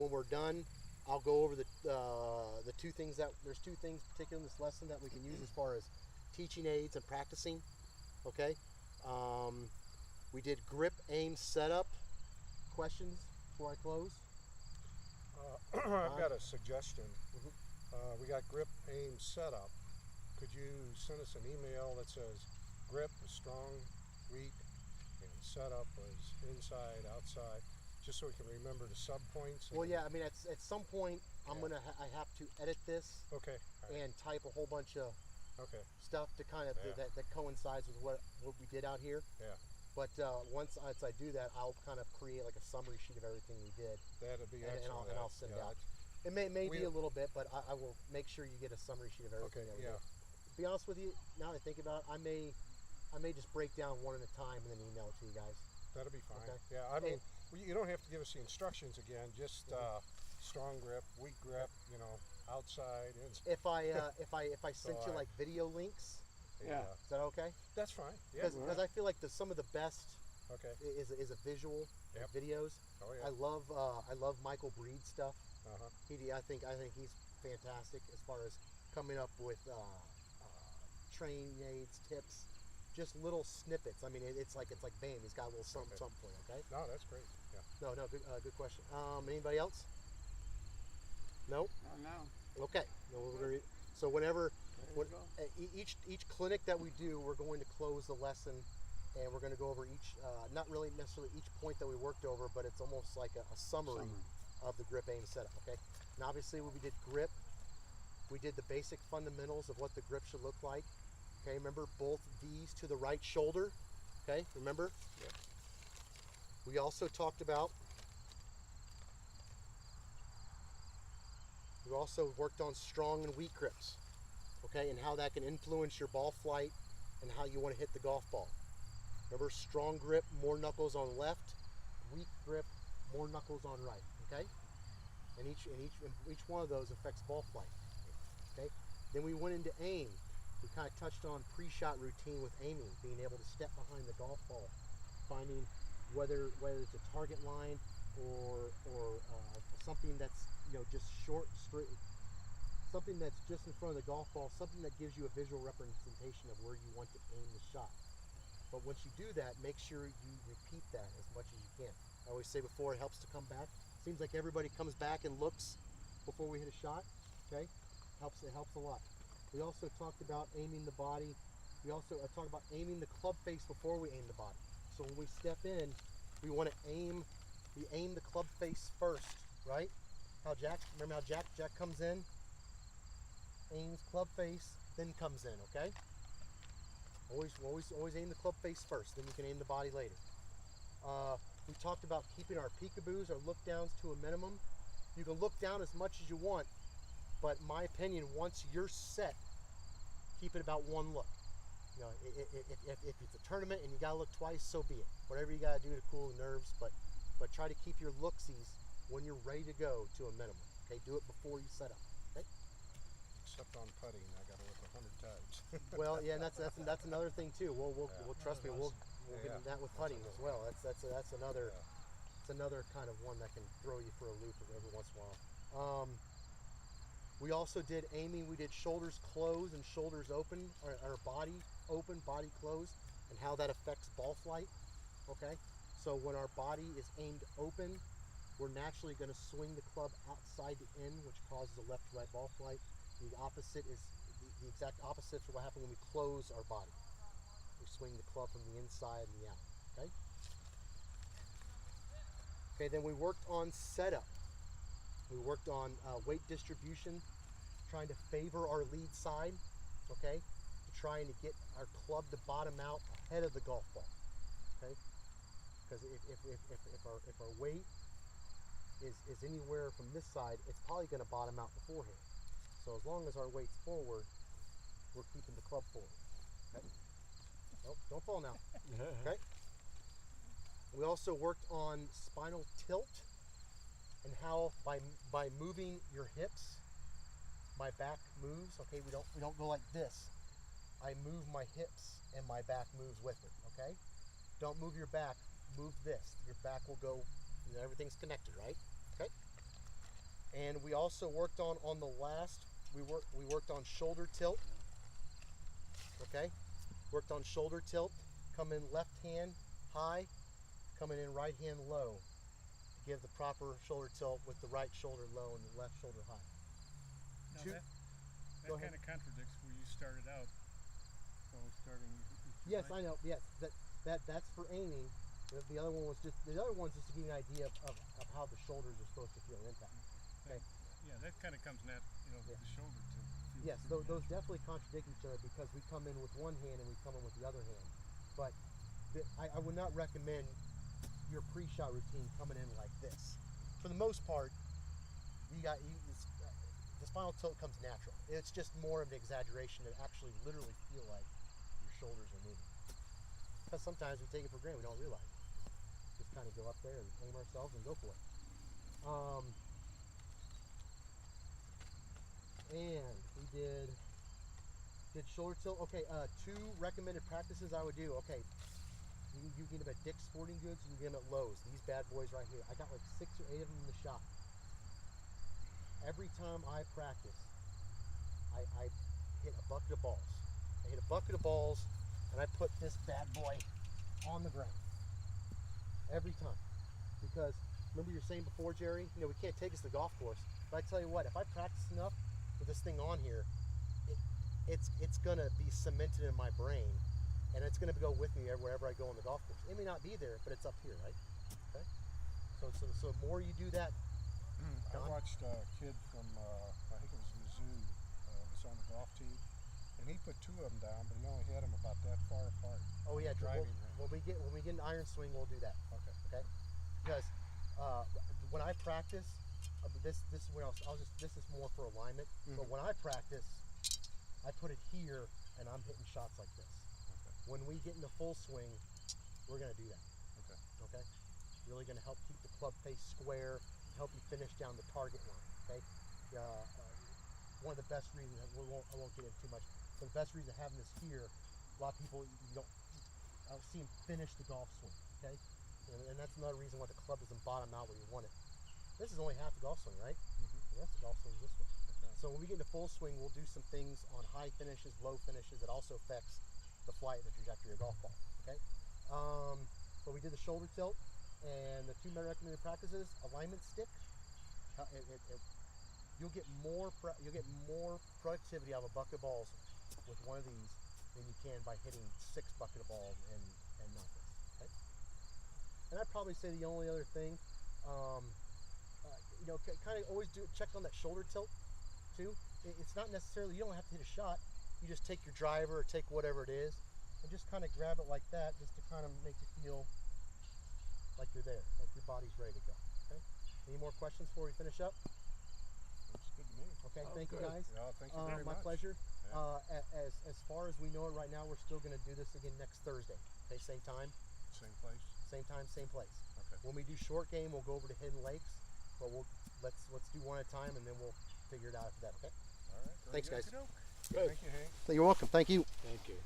When we're done, I'll go over the two things there's two things particularly in this lesson that we can use as far as teaching aids and practicing. Okay, we did grip, aim, setup. Questions before I close? I've got a suggestion. We got grip, aim, setup. Could you send us an email that says grip was strong, weak, and setup was inside, outside, just so we can remember the sub points? Well, yeah. I mean, at some point, I have to edit this. Okay. Right. And type a whole bunch of stuff to kind of that coincides with what we did out here. Yeah. But once I do that, I'll kind of create like a summary sheet of everything we did. That'd be excellent. And I'll send it out. It may be a little bit, but I will make sure you get a summary sheet of everything that we did. To be honest with you, now that I think about it, I may just break down one at a time and then email it to you guys. That'll be fine. Okay. Yeah, I mean, you don't have to give us the instructions again. Just strong grip, weak grip. You know, outside. If I sent you like video links, is that okay? That's fine. Yeah. Because I feel like some of the best is a visual videos. Oh yeah. I love Michael Breed's stuff. Uh-huh. I think he's fantastic as far as coming up with training aids, tips, just little snippets. I mean, it's like bam, he's got a little something for you. Okay. No, that's great. Yeah. No, good question. Anybody else? No. No. Okay. So each clinic that we do, we're going to close the lesson, and we're going to go over each, not really necessarily each point that we worked over, but it's almost like a summary of the grip, aim, setup. Okay. And obviously, when we did grip, we did the basic fundamentals of what the grip should look like. Okay. Remember both V's to the right shoulder. Okay. Remember. Yeah. We also talked about. We also worked on strong and weak grips, okay, and how that can influence your ball flight and how you want to hit the golf ball. Remember, strong grip, more knuckles on left; weak grip, more knuckles on right. Okay, and each one of those affects ball flight. Okay. Then we went into aim. We kind of touched on pre-shot routine with aiming, being able to step behind the golf ball, finding whether it's a target line or something that's just short, straight, something that's just in front of the golf ball, something that gives you a visual representation of where you want to aim the shot. But once you do that, make sure you repeat that as much as you can. I always say before, it helps to come back. Seems like everybody comes back and looks before we hit a shot. Okay, it helps a lot. We also talked about aiming the body. We also talked about aiming the club face before we aim the body. So when we step in, we want to aim. We aim the club face first, right? Remember how Jack comes in, aims club face, then comes in, okay? Always aim the club face first, then you can aim the body later. We talked about keeping our peekaboos, our look downs to a minimum. You can look down as much as you want, but in my opinion, once you're set, keep it about one look. If it's a tournament and you gotta look twice, so be it. Whatever you gotta do to cool the nerves, but try to keep your looksies when you're ready to go to a minimum. Okay, do it before you set up. Okay. Except on putting, I got to look 100 times. Well, yeah, and that's another thing too. We'll trust me. We'll get into that with putting as well. That's another. It's another kind of one that can throw you for a loop every once in a while. We also did aiming. We did shoulders closed and shoulders open, or body open, body closed, and how that affects ball flight. Okay. So when our body is aimed open, we're naturally going to swing the club outside to in, which causes a left-to-right ball flight. The opposite is the exact opposite for what happens when we close our body. We swing the club from the inside and the out. Okay. Okay. Then we worked on setup. We worked on weight distribution, trying to favor our lead side. Okay. Trying to get our club to bottom out ahead of the golf ball. Okay. Because if our weight is anywhere from this side, it's probably going to bottom out beforehand. So as long as our weight's forward, we're keeping the club forward. Okay? Nope, don't fall now. Okay. We also worked on spinal tilt and how by moving your hips, my back moves. Okay, we don't go like this. I move my hips and my back moves with it. Okay. Don't move your back. Move this. Your back will go. Everything's connected, right? Okay. And we also worked on the last, we worked on shoulder tilt. Okay, worked on shoulder tilt, come in left hand high, coming in right hand low. Give the proper shoulder tilt with the right shoulder low and the left shoulder high. Now Two- that go kind ahead. of contradicts where you started out. So starting. Yes, I know. Yes, that's for aiming. The other one was just to give you an idea of how the shoulders are supposed to feel impact. Okay. Yeah, that kind of comes Yeah. the shoulder to. feel Yes, pretty those natural. definitely contradict each other because we come in with one hand and we come in with the other hand. But I would not recommend your pre-shot routine coming in like this. For the most part, the spinal tilt comes natural. It's just more of an exaggeration to actually literally feel like your shoulders are moving. Because sometimes we take it for granted, we don't realize it. Just kind of go up there and aim ourselves and go for it. And we did shoulder tilt. Okay, 2 recommended practices I would do. Okay, you can get them at Dick's Sporting Goods, you can get them at Lowe's. These bad boys right here. I got like 6 or 8 of them in the shop. Every time I practice, I hit a bucket of balls. I hit a bucket of balls and I put this bad boy on the ground. Every time. Because remember you were saying before, Jerry, we can't take us to the golf course. But I tell you what, if I practice enough with this thing on here, it's gonna be cemented in my brain, and it's gonna go with me wherever I go on the golf course. It may not be there, but it's up here, right? Okay. So the more you do that, I Don? watched a kid from, I think it was Mizzou, was on the golf team, and he put 2 of them down, but he only had them about that far apart. oh yeah, driving range. when we get into iron swing, we'll do that. Okay. Okay. Because when I practice, this is where this is more for alignment. But when I practice, I put it here and I'm hitting shots like this. Okay. When we get into full swing, we're gonna do that. Okay. Okay. Really gonna help keep the club face square, help you finish down the target line. Okay. One of the best reasons I won't get into too much. But the best reason of having this here, a lot of people I don't see them finish the golf swing. Okay. And that's another reason why the club doesn't bottom out where you want it. This is only half the golf swing, right? The rest of the golf swing is this way. Okay. So when we get into full swing, we'll do some things on high finishes, low finishes. It also affects the flight and the trajectory of your golf ball. Okay. But we did the shoulder tilt, and the 2 recommended practices: alignment stick. You'll get more productivity out of a bucket of balls with one of these than you can by hitting 6 bucket of balls and not this. Okay. And I'd probably say the only other thing, kind of always check on that shoulder tilt too. It's not necessarily, you don't have to hit a shot. You just take your driver or take whatever it is and just kind of grab it like that, just to kind of make you feel like you're there, like your body's ready to go. Okay. Any more questions before we finish up? Looks good to me. Okay. Oh, Thank you good. guys. Yeah, thank you very My much. pleasure. Yeah. As far as we know it right now, we're still going to do this again next Thursday. Okay. Same time, Same place? same time, same place. Okay. When we do short game, we'll go over to Hidden Lakes, but let's do one at a time, and then we'll figure it out after that. Okay. All right. very Thanks, good. guys. Good. Thank you, Hank. You're welcome. Thank you. Thank you.